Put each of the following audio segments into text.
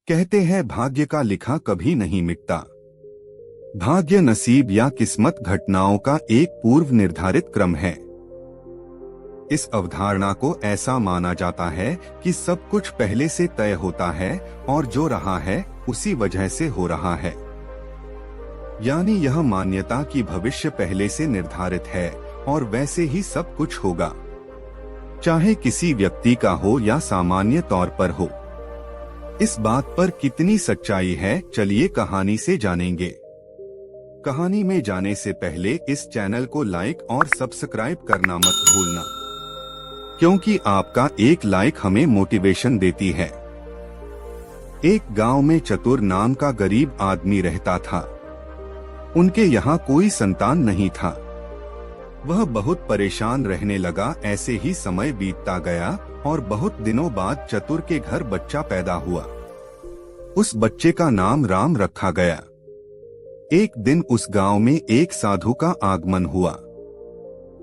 कहते हैं भाग्य का लिखा कभी नहीं मिटता। भाग्य नसीब या किस्मत घटनाओं का एक पूर्व निर्धारित क्रम है। इस अवधारणा को ऐसा माना जाता है कि सब कुछ पहले से तय होता है और जो रहा है उसी वजह से हो रहा है। यानी यह मान्यता कि भविष्य पहले से निर्धारित है और वैसे ही सब कुछ होगा, चाहे किसी व्यक्ति का हो या सामान्य तौर पर हो। इस बात पर कितनी सच्चाई है, चलिए कहानी से जानेंगे। कहानी में जाने से पहले इस चैनल को लाइक और सब्सक्राइब करना मत भूलना, क्योंकि आपका एक लाइक हमें मोटिवेशन देती है। एक गांव में चतुर नाम का गरीब आदमी रहता था। उनके यहाँ कोई संतान नहीं था। वह बहुत परेशान रहने लगा। ऐसे ही समय बीतता गया और बहुत दिनों बाद चतुर के घर बच्चा पैदा हुआ। उस बच्चे का नाम राम रखा गया। एक दिन उस गांव में एक साधु का आगमन हुआ।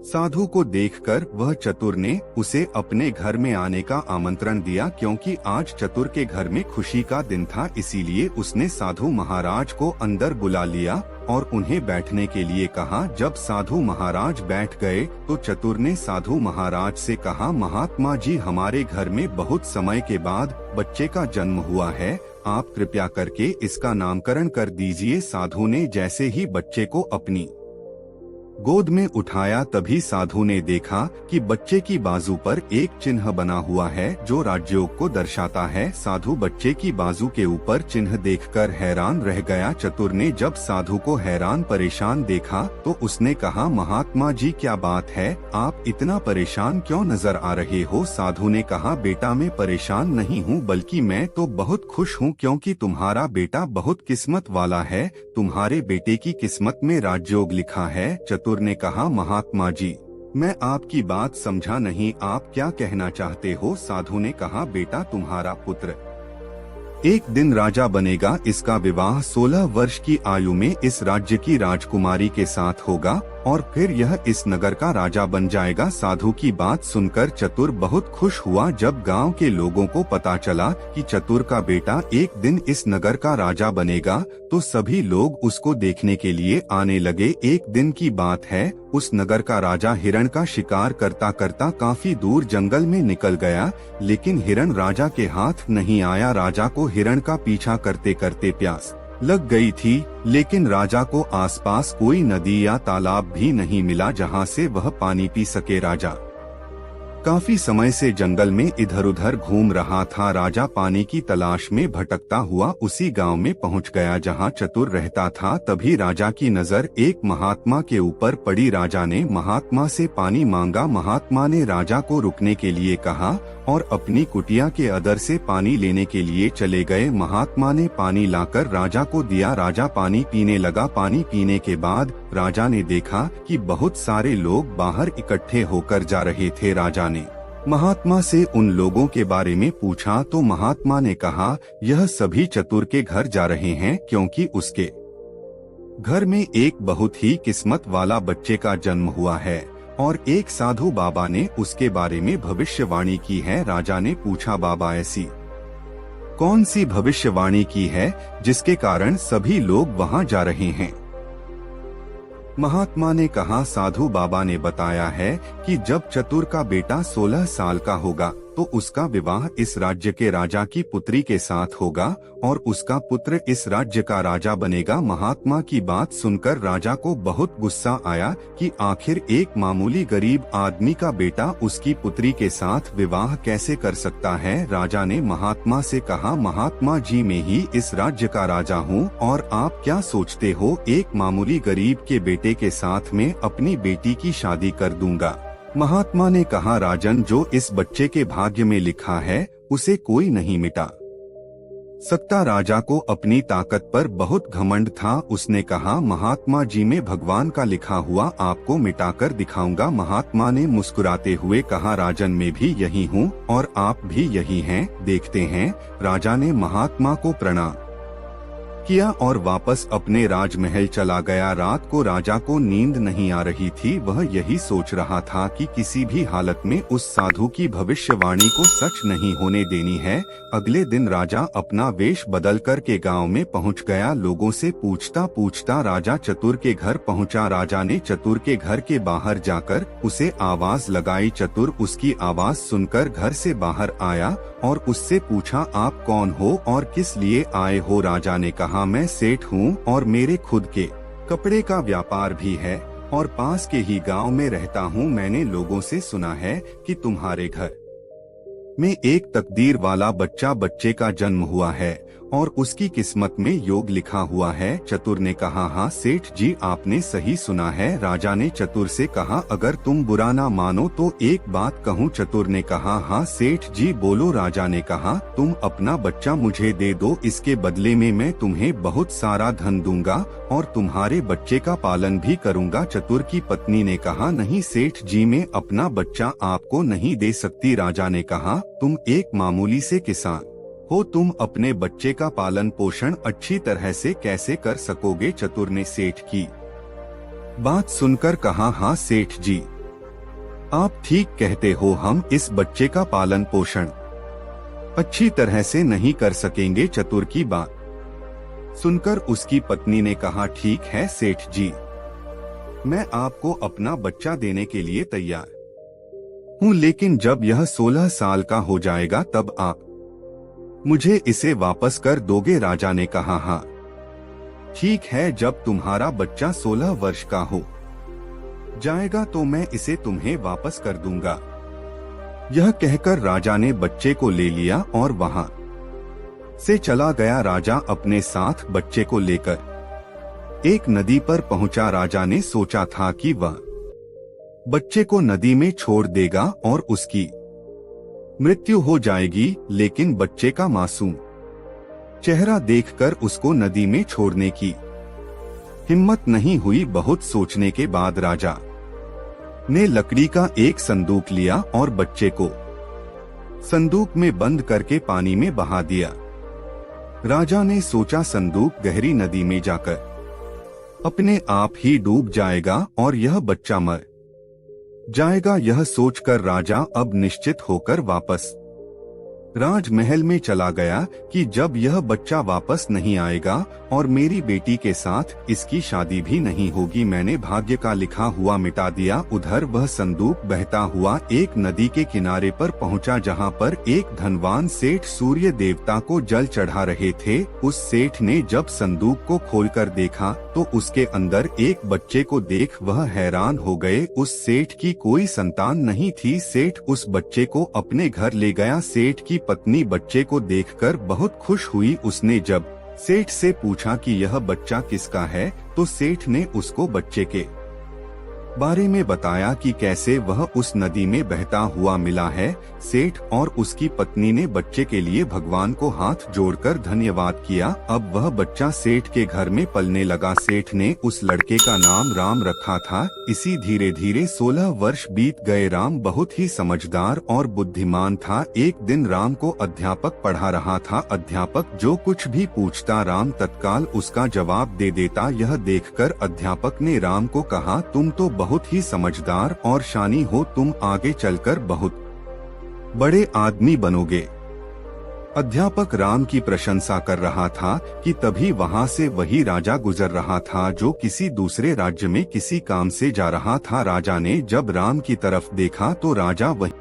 साधु को देखकर वह चतुर ने उसे अपने घर में आने का आमंत्रण दिया, क्योंकि आज चतुर के घर में खुशी का दिन था। इसीलिए उसने साधु महाराज को अंदर बुला लिया और उन्हें बैठने के लिए कहा। जब साधु महाराज बैठ गए तो चतुर ने साधु महाराज से कहा, महात्मा जी, हमारे घर में बहुत समय के बाद बच्चे का जन्म हुआ है, आप कृपया करके इसका नामकरण कर दीजिए। साधु ने जैसे ही बच्चे को अपनी गोद में उठाया, तभी साधु ने देखा कि बच्चे की बाजू पर एक चिन्ह बना हुआ है जो राजयोग को दर्शाता है। साधु बच्चे की बाजू के ऊपर चिन्ह देखकर हैरान रह गया। चतुर ने जब साधु को हैरान परेशान देखा तो उसने कहा, महात्मा जी, क्या बात है, आप इतना परेशान क्यों नजर आ रहे हो? साधु ने कहा, बेटा, मैं परेशान नहीं हूँ, बल्कि मैं तो बहुत खुश हूँ, क्योंकि तुम्हारा बेटा बहुत किस्मत वाला है। तुम्हारे बेटे की किस्मत में राजयोग लिखा है। चतुर ने कहा, महात्मा जी, मैं आपकी बात समझा नहीं, आप क्या कहना चाहते हो? साधु ने कहा, बेटा, तुम्हारा पुत्र एक दिन राजा बनेगा। इसका विवाह 16 वर्ष की आयु में इस राज्य की राजकुमारी के साथ होगा और फिर यह इस नगर का राजा बन जाएगा। साधु की बात सुनकर चतुर बहुत खुश हुआ। जब गांव के लोगों को पता चला कि चतुर का बेटा एक दिन इस नगर का राजा बनेगा तो सभी लोग उसको देखने के लिए आने लगे। एक दिन की बात है, उस नगर का राजा हिरण का शिकार करता करता काफी दूर जंगल में निकल गया, लेकिन हिरण राजा के हाथ नहीं आया। राजा को हिरण का पीछा करते करते प्यास लग गई थी, लेकिन राजा को आसपास कोई नदी या तालाब भी नहीं मिला जहां से वह पानी पी सके। राजा काफी समय से जंगल में इधर उधर घूम रहा था। राजा पानी की तलाश में भटकता हुआ उसी गांव में पहुंच गया जहां चतुर रहता था। तभी राजा की नजर एक महात्मा के ऊपर पड़ी। राजा ने महात्मा से पानी मांगा। महात्मा ने राजा को रुकने के लिए कहा और अपनी कुटिया के अदर से पानी लेने के लिए चले गए। महात्मा ने पानी लाकर राजा को दिया। राजा पानी पीने लगा। पानी पीने के बाद राजा ने देखा कि बहुत सारे लोग बाहर इकट्ठे होकर जा रहे थे। राजा ने महात्मा से उन लोगों के बारे में पूछा तो महात्मा ने कहा, यह सभी चतुर के घर जा रहे हैं, क्योंकि उसके घर में एक बहुत ही किस्मत वाला बच्चे का जन्म हुआ है और एक साधु बाबा ने उसके बारे में भविष्यवाणी की है। राजा ने पूछा, बाबा, ऐसी कौन सी भविष्यवाणी की है जिसके कारण सभी लोग वहां जा रहे हैं? महात्मा ने कहा, साधु बाबा ने बताया है कि जब चतुर का बेटा 16 साल का होगा तो उसका विवाह इस राज्य के राजा की पुत्री के साथ होगा और उसका पुत्र इस राज्य का राजा बनेगा। महात्मा की बात सुनकर राजा को बहुत गुस्सा आया कि आखिर एक मामूली गरीब आदमी का बेटा उसकी पुत्री के साथ विवाह कैसे कर सकता है। राजा ने महात्मा से कहा, महात्मा जी, मैं ही इस राज्य का राजा हूँ और आप क्या सोचते हो, एक मामूली गरीब के बेटे के साथ में अपनी बेटी की शादी कर दूंगा? महात्मा ने कहा, राजन, जो इस बच्चे के भाग्य में लिखा है उसे कोई नहीं मिटा सकता। राजा को अपनी ताकत पर बहुत घमंड था। उसने कहा, महात्मा जी, मैं भगवान का लिखा हुआ आपको मिटाकर दिखाऊंगा। महात्मा ने मुस्कुराते हुए कहा, राजन, मैं भी यही हूँ और आप भी यही हैं, देखते हैं। राजा ने महात्मा को प्रणाम किया और वापस अपने राजमहल चला गया। रात को राजा को नींद नहीं आ रही थी। वह यही सोच रहा था कि किसी भी हालत में उस साधु की भविष्यवाणी को सच नहीं होने देनी है। अगले दिन राजा अपना वेश बदल कर के गाँव में पहुंच गया। लोगों से पूछता पूछता राजा चतुर के घर पहुंचा। राजा ने चतुर के घर के बाहर जाकर उसे आवाज लगाई। चतुर उसकी आवाज सुनकर घर से बाहर आया और उससे पूछा, आप कौन हो और किस लिए आए हो? राजा ने कहा, मैं सेठ हूँ और मेरे खुद के कपड़े का व्यापार भी है और पास के ही गांव में रहता हूँ। मैंने लोगों से सुना है कि तुम्हारे घर में एक तकदीर वाला बच्चे का जन्म हुआ है और उसकी किस्मत में योग लिखा हुआ है। चतुर ने कहा, हाँ सेठ जी, आपने सही सुना है। राजा ने चतुर से कहा, अगर तुम बुरा ना मानो तो एक बात कहूँ? चतुर ने कहा, हाँ सेठ जी बोलो। राजा ने कहा, तुम अपना बच्चा मुझे दे दो, इसके बदले में मैं तुम्हें बहुत सारा धन दूंगा और तुम्हारे बच्चे का पालन भी करूंगा। चतुर की पत्नी ने कहा, नहीं सेठ जी, मैं अपना बच्चा आपको नहीं दे सकती। राजा ने कहा, तुम एक मामूली से किसान हो, तुम अपने बच्चे का पालन पोषण अच्छी तरह से कैसे कर सकोगे? चतुर ने सेठ की बात सुनकर कहा, हाँ सेठ जी, आप ठीक कहते हो, हम इस बच्चे का पालन पोषण अच्छी तरह से नहीं कर सकेंगे। चतुर की बात सुनकर उसकी पत्नी ने कहा, ठीक है सेठ जी, मैं आपको अपना बच्चा देने के लिए तैयार हूँ, लेकिन जब यह 16 साल का हो जाएगा तब आप मुझे इसे वापस कर दोगे? राजा ने कहा, हाँ ठीक है, जब तुम्हारा बच्चा 16 वर्ष का हो जाएगा तो मैं इसे तुम्हें वापस कर दूंगा। यह कहकर राजा ने बच्चे को ले लिया और वहां से चला गया। राजा अपने साथ बच्चे को लेकर एक नदी पर पहुंचा। राजा ने सोचा था कि वह बच्चे को नदी में छोड़ देगा और उसकी मृत्यु हो जाएगी, लेकिन बच्चे का मासूम चेहरा देखकर उसको नदी में छोड़ने की हिम्मत नहीं हुई। बहुत सोचने के बाद राजा ने लकड़ी का एक संदूक लिया और बच्चे को संदूक में बंद करके पानी में बहा दिया। राजा ने सोचा संदूक गहरी नदी में जाकर अपने आप ही डूब जाएगा और यह बच्चा मर जाएगा। यह सोचकर राजा अब निश्चित होकर वापस राजमहल में चला गया कि जब यह बच्चा वापस नहीं आएगा और मेरी बेटी के साथ इसकी शादी भी नहीं होगी, मैंने भाग्य का लिखा हुआ मिटा दिया। उधर वह संदूक बहता हुआ एक नदी के किनारे पर पहुंचा, जहां पर एक धनवान सेठ सूर्य देवता को जल चढ़ा रहे थे। उस सेठ ने जब संदूक को खोलकर देखा तो उसके अंदर एक बच्चे को देख वह हैरान हो गए। उस सेठ की कोई संतान नहीं थी। सेठ उस बच्चे को अपने घर ले गया। सेठ की पत्नी बच्चे को देखकर बहुत खुश हुई। उसने जब सेठ से पूछा कि यह बच्चा किसका है, तो सेठ ने उसको बच्चे के बारे में बताया कि कैसे वह उस नदी में बहता हुआ मिला है। सेठ और उसकी पत्नी ने बच्चे के लिए भगवान को हाथ जोड़कर धन्यवाद किया। अब वह बच्चा सेठ के घर में पलने लगा। सेठ ने उस लड़के का नाम राम रखा था। इसी धीरे धीरे 16 वर्ष बीत गए। राम बहुत ही समझदार और बुद्धिमान था। एक दिन राम को अध्यापक पढ़ा रहा था। अध्यापक जो कुछ भी पूछता राम तत्काल उसका जवाब दे देता। यह देखकर अध्यापक ने राम को कहा, तुम तो बहुत ही समझदार और शानी हो, तुम आगे चलकर बहुत बड़े आदमी बनोगे। अध्यापक राम की प्रशंसा कर रहा था कि तभी वहां से वही राजा गुजर रहा था जो किसी दूसरे राज्य में किसी काम से जा रहा था। राजा ने जब राम की तरफ देखा तो राजा वही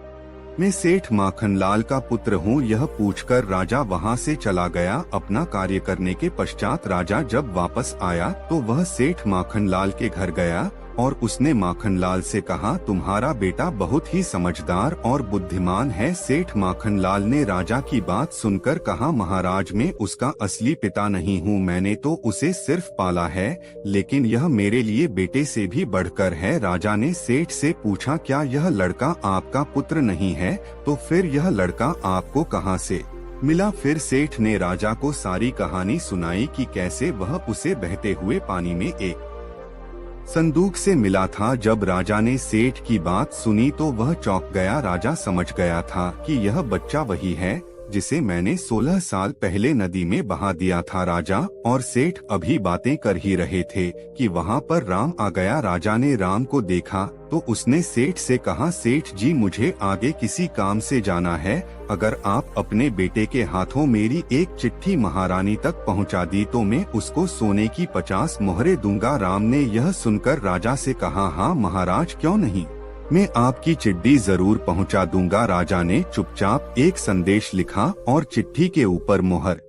मैं सेठ माखनलाल का पुत्र हूँ, यह पूछकर राजा वहाँ से चला गया। अपना कार्य करने के पश्चात राजा जब वापस आया तो वह सेठ माखनलाल के घर गया और उसने माखनलाल से कहा, तुम्हारा बेटा बहुत ही समझदार और बुद्धिमान है। सेठ माखनलाल ने राजा की बात सुनकर कहा, महाराज मैं उसका असली पिता नहीं हूँ, मैंने तो उसे सिर्फ पाला है, लेकिन यह मेरे लिए बेटे से भी बढ़कर है। राजा ने सेठ से पूछा, क्या यह लड़का आपका पुत्र नहीं है? तो फिर यह लड़का आपको कहाँ से मिला? फिर सेठ ने राजा को सारी कहानी सुनाई कि कैसे वह उसे बहते हुए पानी में एक संदूक से मिला था। जब राजा ने सेठ की बात सुनी तो वह चौंक गया। राजा समझ गया था कि यह बच्चा वही है जिसे मैंने 16 साल पहले नदी में बहा दिया था। राजा और सेठ अभी बातें कर ही रहे थे कि वहाँ पर राम आ गया। राजा ने राम को देखा तो उसने सेठ से कहा, सेठ जी मुझे आगे किसी काम से जाना है, अगर आप अपने बेटे के हाथों मेरी एक चिट्ठी महारानी तक पहुंचा दी तो मैं उसको सोने की 50 मोहरें दूंगा। राम ने यह सुनकर राजा से कहा, हाँ महाराज क्यों नहीं, मैं आपकी चिट्ठी जरूर पहुंचा दूंगा। राजा ने चुपचाप एक संदेश लिखा और चिट्ठी के ऊपर मोहर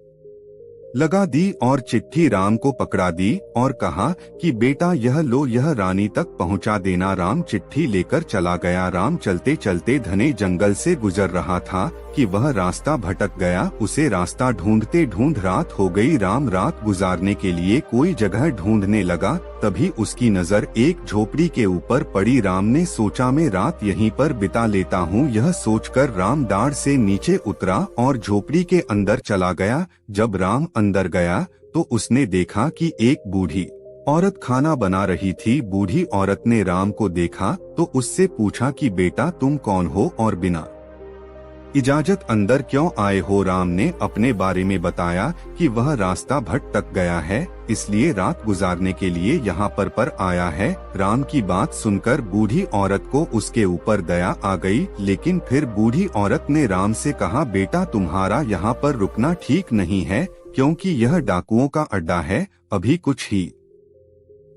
लगा दी और चिट्ठी राम को पकड़ा दी और कहा कि बेटा यह लो, यह रानी तक पहुंचा देना। राम चिट्ठी लेकर चला गया। राम चलते चलते घने जंगल से गुजर रहा था कि वह रास्ता भटक गया। उसे रास्ता ढूंढते ढूंढ रात हो गई। राम रात गुजारने के लिए कोई जगह ढूंढने लगा, तभी उसकी नजर एक झोपड़ी के ऊपर पड़ी। राम ने सोचा मैं रात यहीं पर बिता लेता हूँ। यह सोचकर राम दाढ़ से नीचे उतरा और झोपड़ी के अंदर चला गया। जब राम अंदर गया तो उसने देखा कि एक बूढ़ी औरत खाना बना रही थी। बूढ़ी औरत ने राम को देखा तो उससे पूछा कि बेटा तुम कौन हो और बिना इजाजत अंदर क्यों आए हो। राम ने अपने बारे में बताया कि वह रास्ता भटक गया है, इसलिए रात गुजारने के लिए यहाँ पर आया है। राम की बात सुनकर बूढ़ी औरत को उसके ऊपर दया आ गई, लेकिन फिर बूढ़ी औरत ने राम से कहा, बेटा तुम्हारा यहाँ पर रुकना ठीक नहीं है, क्योंकि यह डाकुओं का अड्डा है। अभी कुछ ही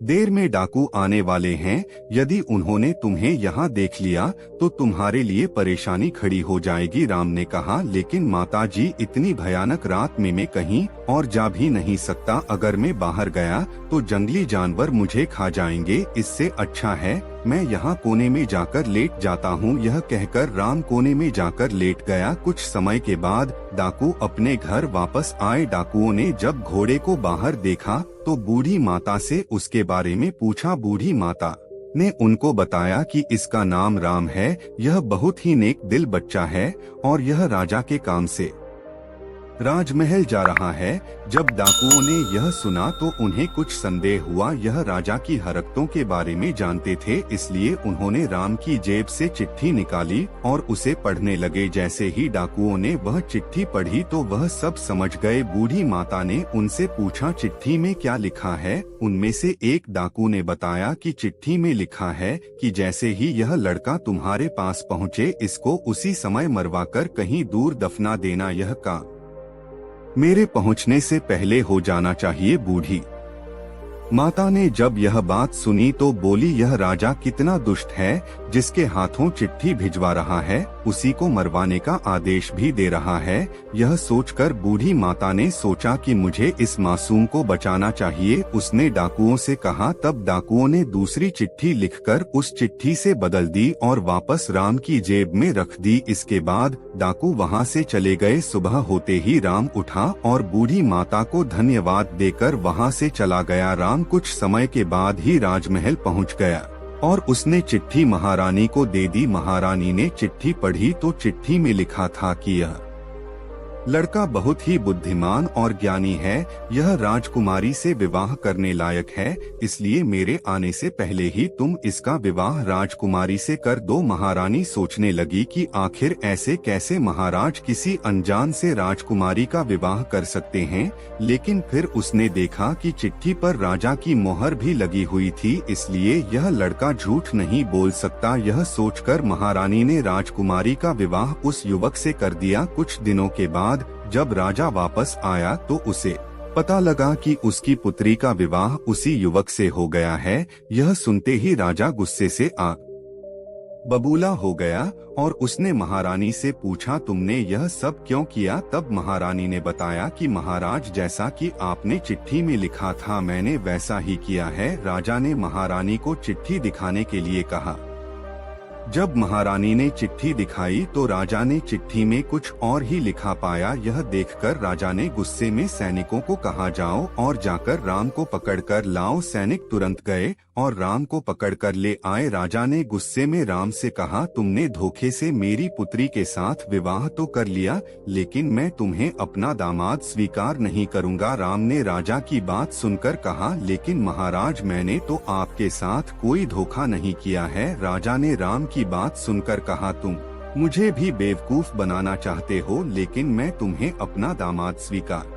देर में डाकू आने वाले हैं। यदि उन्होंने तुम्हें यहाँ देख लिया तो तुम्हारे लिए परेशानी खड़ी हो जाएगी। राम ने कहा, लेकिन माताजी इतनी भयानक रात में मैं कहीं और जा भी नहीं सकता। अगर मैं बाहर गया तो जंगली जानवर मुझे खा जाएंगे। इससे अच्छा है मैं यहाँ कोने में जाकर लेट जाता हूँ। यह कहकर राम कोने में जाकर लेट गया। कुछ समय के बाद डाकू अपने घर वापस आए। डाकुओं ने जब घोड़े को बाहर देखा तो बूढ़ी माता से उसके बारे में पूछा। बूढ़ी माता ने उनको बताया कि इसका नाम राम है, यह बहुत ही नेक दिल बच्चा है और यह राजा के काम से राजमहल जा रहा है। जब डाकुओं ने यह सुना तो उन्हें कुछ संदेह हुआ। यह राजा की हरकतों के बारे में जानते थे, इसलिए उन्होंने राम की जेब से चिट्ठी निकाली और उसे पढ़ने लगे। जैसे ही डाकुओं ने वह चिट्ठी पढ़ी तो वह सब समझ गए। बूढ़ी माता ने उनसे पूछा, चिट्ठी में क्या लिखा है। उनमें से एक डाकू ने बताया कि चिट्ठी में लिखा है कि जैसे ही यह लड़का तुम्हारे पास पहुँचे, इसको उसी समय मरवाकर कहीं दूर दफना देना। यह काम मेरे पहुंचने से पहले हो जाना चाहिए। बूढ़ी माता ने जब यह बात सुनी तो बोली, यह राजा कितना दुष्ट है, जिसके हाथों चिट्ठी भिजवा रहा है उसी को मरवाने का आदेश भी दे रहा है। यह सोचकर बूढ़ी माता ने सोचा कि मुझे इस मासूम को बचाना चाहिए। उसने डाकुओं से कहा। तब डाकुओं ने दूसरी चिट्ठी लिखकर उस चिट्ठी से बदल दी और वापस राम की जेब में रख दी। इसके बाद डाकू वहां से चले गए। सुबह होते ही राम उठा और बूढ़ी माता को धन्यवाद देकर वहां से चला गया। राम कुछ समय के बाद ही राजमहल पहुंच गया और उसने चिट्ठी महारानी को दे दी। महारानी ने चिट्ठी पढ़ी तो चिट्ठी में लिखा था कि यह लड़का बहुत ही बुद्धिमान और ज्ञानी है, यह राजकुमारी से विवाह करने लायक है, इसलिए मेरे आने से पहले ही तुम इसका विवाह राजकुमारी से कर दो। महारानी सोचने लगी कि आखिर ऐसे कैसे महाराज किसी अनजान से राजकुमारी का विवाह कर सकते हैं, लेकिन फिर उसने देखा कि चिट्ठी पर राजा की मोहर भी लगी हुई थी, इसलिए यह लड़का झूठ नहीं बोल सकता। यह सोचकर महारानी ने राजकुमारी का विवाह उस युवक से कर दिया। कुछ दिनों के बाद जब राजा वापस आया तो उसे पता लगा कि उसकी पुत्री का विवाह उसी युवक से हो गया है। यह सुनते ही राजा गुस्से से आग बबूला हो गया और उसने महारानी से पूछा, तुमने यह सब क्यों किया। तब महारानी ने बताया कि महाराज, जैसा कि आपने चिट्ठी में लिखा था मैंने वैसा ही किया है। राजा ने महारानी को चिट्ठी दिखाने के लिए कहा। जब महारानी ने चिट्ठी दिखाई तो राजा ने चिट्ठी में कुछ और ही लिखा पाया। यह देखकर राजा ने गुस्से में सैनिकों को कहा, जाओ और जाकर राम को पकड़कर लाओ। सैनिक तुरंत गए और राम को पकड़कर ले आए। राजा ने गुस्से में राम से कहा, तुमने धोखे से मेरी पुत्री के साथ विवाह तो कर लिया, लेकिन मैं तुम्हें अपना दामाद स्वीकार नहीं करूंगा। राम ने राजा की बात सुनकर कहा, लेकिन महाराज मैंने तो आपके साथ कोई धोखा नहीं किया है। राजा ने राम की बात सुनकर कहा, तुम मुझे भी बेवकूफ बनाना चाहते हो, लेकिन मैं तुम्हें अपना दामाद स्वीकार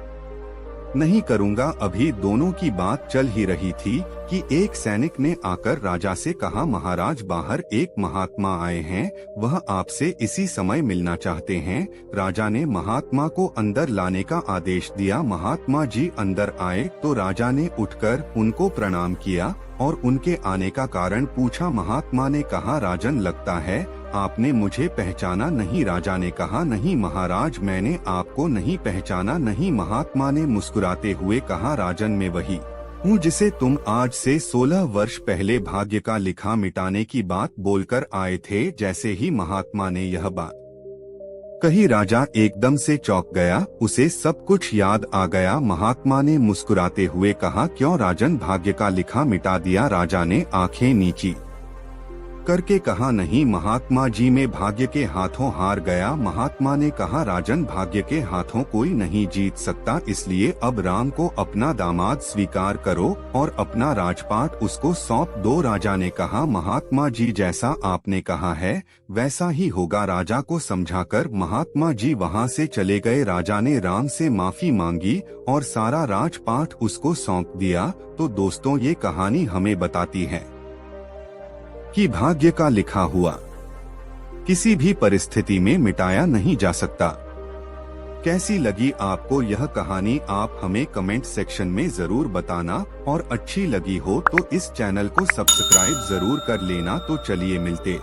नहीं करूंगा। अभी दोनों की बात चल ही रही थी कि एक सैनिक ने आकर राजा से कहा, महाराज बाहर एक महात्मा आए हैं, वह आपसे इसी समय मिलना चाहते हैं। राजा ने महात्मा को अंदर लाने का आदेश दिया। महात्मा जी अंदर आए तो राजा ने उठकर उनको प्रणाम किया और उनके आने का कारण पूछा। महात्मा ने कहा, राजन लगता है आपने मुझे पहचाना नहीं। राजा ने कहा, नहीं महाराज, मैंने आपको नहीं पहचाना। नहीं। महात्मा ने मुस्कुराते हुए कहा, राजन मैं वही हूँ जिसे तुम आज से 16 वर्ष पहले भाग्य का लिखा मिटाने की बात बोलकर आए थे। जैसे ही महात्मा ने यह बात कही, राजा एकदम से चौंक गया, उसे सब कुछ याद आ गया। महात्मा ने मुस्कुराते हुए कहा, क्यों राजन, भाग्य का लिखा मिटा दिया? राजा ने आंखें नीची करके कहा, नहीं महात्मा जी, मैं भाग्य के हाथों हार गया। महात्मा ने कहा, राजन भाग्य के हाथों कोई नहीं जीत सकता, इसलिए अब राम को अपना दामाद स्वीकार करो और अपना राजपाट उसको सौंप दो। राजा ने कहा, महात्मा जी जैसा आपने कहा है वैसा ही होगा। राजा को समझाकर महात्मा जी वहां से चले गए। राजा ने राम से माफी मांगी और सारा राजपाट उसको सौंप दिया। तो दोस्तों, ये कहानी हमें बताती है कि भाग्य का लिखा हुआ किसी भी परिस्थिति में मिटाया नहीं जा सकता। कैसी लगी आपको यह कहानी? आप हमें कमेंट सेक्शन में जरूर बताना, और अच्छी लगी हो तो इस चैनल को सब्सक्राइब जरूर कर लेना। तो चलिए मिलते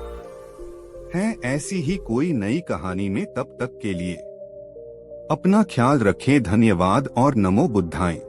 हैं ऐसी ही कोई नई कहानी में, तब तक के लिए अपना ख्याल रखें। धन्यवाद और नमो बुद्धाय।